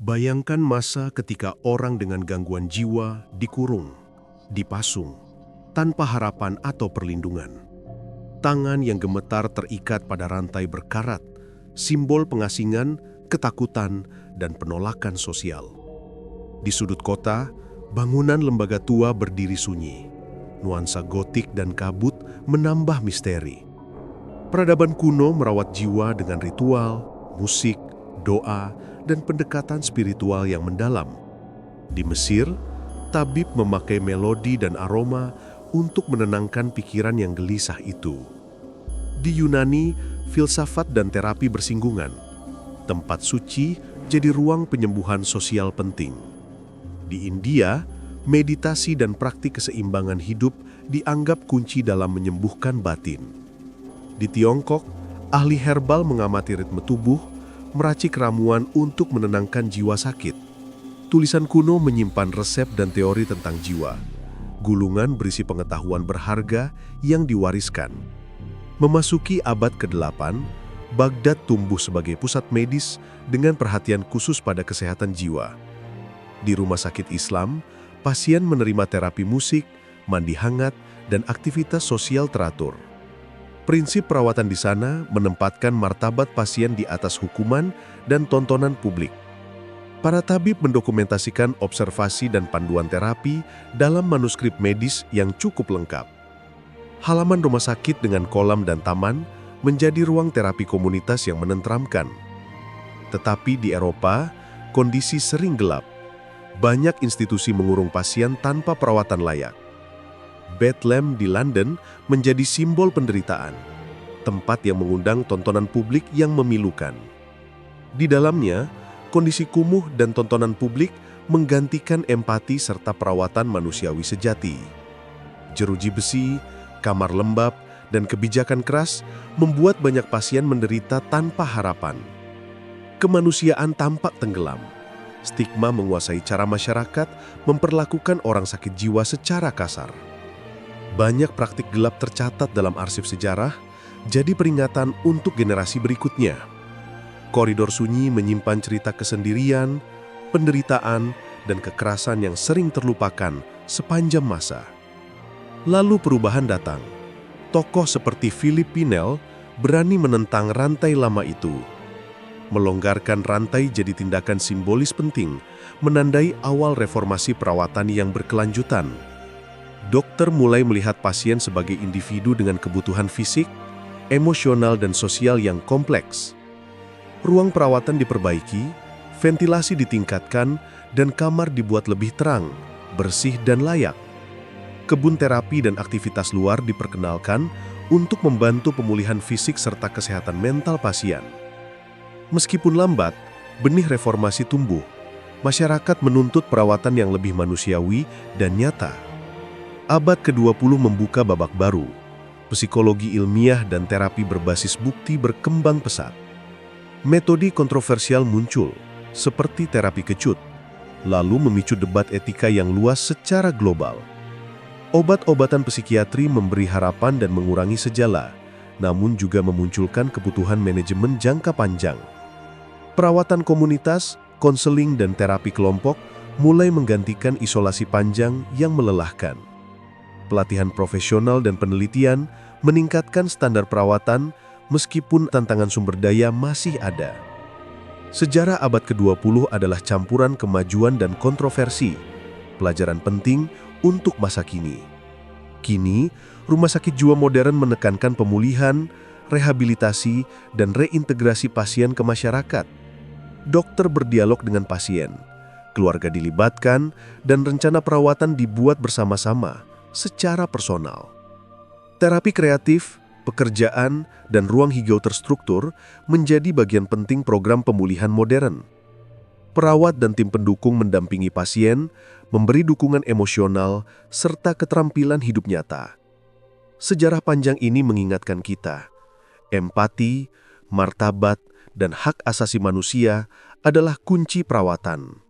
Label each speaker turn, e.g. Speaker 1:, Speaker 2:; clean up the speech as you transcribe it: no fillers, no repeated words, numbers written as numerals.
Speaker 1: Bayangkan masa ketika orang dengan gangguan jiwa dikurung, dipasung, tanpa harapan atau perlindungan. Tangan yang gemetar terikat pada rantai berkarat, simbol pengasingan, ketakutan, dan penolakan sosial. Di sudut kota, bangunan lembaga tua berdiri sunyi. Nuansa gotik dan kabut menambah misteri. Peradaban kuno merawat jiwa dengan ritual, musik, doa, dan pendekatan spiritual yang mendalam. Di Mesir, tabib memakai melodi dan aroma untuk menenangkan pikiran yang gelisah itu. Di Yunani, filsafat dan terapi bersinggungan. Tempat suci jadi ruang penyembuhan sosial penting. Di India, meditasi dan praktik keseimbangan hidup dianggap kunci dalam menyembuhkan batin. Di Tiongkok, ahli herbal mengamati ritme tubuh, meracik ramuan untuk menenangkan jiwa sakit. Tulisan kuno menyimpan resep dan teori tentang jiwa. Gulungan berisi pengetahuan berharga yang diwariskan. Memasuki abad ke-8, Baghdad tumbuh sebagai pusat medis dengan perhatian khusus pada kesehatan jiwa. Di rumah sakit Islam, pasien menerima terapi musik, mandi hangat, dan aktivitas sosial teratur. Prinsip perawatan di sana menempatkan martabat pasien di atas hukuman dan tontonan publik. Para tabib mendokumentasikan observasi dan panduan terapi dalam manuskrip medis yang cukup lengkap. Halaman rumah sakit dengan kolam dan taman menjadi ruang terapi komunitas yang menenteramkan. Tetapi di Eropa, kondisi sering gelap. Banyak institusi mengurung pasien tanpa perawatan layak. Bethlehem di London menjadi simbol penderitaan, tempat yang mengundang tontonan publik yang memilukan. Di dalamnya, kondisi kumuh dan tontonan publik menggantikan empati serta perawatan manusiawi sejati. Jeruji besi, kamar lembab, dan kebijakan keras membuat banyak pasien menderita tanpa harapan. Kemanusiaan tampak tenggelam. Stigma menguasai cara masyarakat memperlakukan orang sakit jiwa secara kasar. Banyak praktik gelap tercatat dalam arsip sejarah, jadi peringatan untuk generasi berikutnya. Koridor sunyi menyimpan cerita kesendirian, penderitaan, dan kekerasan yang sering terlupakan sepanjang masa. Lalu perubahan datang. Tokoh seperti Philip Pinel berani menentang rantai lama itu. Melonggarkan rantai jadi tindakan simbolis penting, menandai awal reformasi perawatan yang berkelanjutan. Dokter mulai melihat pasien sebagai individu dengan kebutuhan fisik, emosional, dan sosial yang kompleks. Ruang perawatan diperbaiki, ventilasi ditingkatkan, dan kamar dibuat lebih terang, bersih, dan layak. Kebun terapi dan aktivitas luar diperkenalkan untuk membantu pemulihan fisik serta kesehatan mental pasien. Meskipun lambat, benih reformasi tumbuh. Masyarakat menuntut perawatan yang lebih manusiawi dan nyata. Abad ke-20 membuka babak baru. Psikologi ilmiah dan terapi berbasis bukti berkembang pesat. Metode kontroversial muncul, seperti terapi kecut, lalu memicu debat etika yang luas secara global. Obat-obatan psikiatri memberi harapan dan mengurangi sejala, namun juga memunculkan kebutuhan manajemen jangka panjang. Perawatan komunitas, konseling, dan terapi kelompok mulai menggantikan isolasi panjang yang melelahkan. Pelatihan profesional dan penelitian meningkatkan standar perawatan meskipun tantangan sumber daya masih ada. Sejarah abad ke-20 adalah campuran kemajuan dan kontroversi, pelajaran penting untuk masa kini. Kini, rumah sakit jiwa modern menekankan pemulihan, rehabilitasi, dan reintegrasi pasien ke masyarakat. Dokter berdialog dengan pasien, keluarga dilibatkan, dan rencana perawatan dibuat bersama-sama secara personal. Terapi kreatif, pekerjaan, dan ruang hijau terstruktur menjadi bagian penting program pemulihan modern. Perawat dan tim pendukung mendampingi pasien, memberi dukungan emosional, serta keterampilan hidup nyata. Sejarah panjang ini mengingatkan kita, empati, martabat, dan hak asasi manusia adalah kunci perawatan.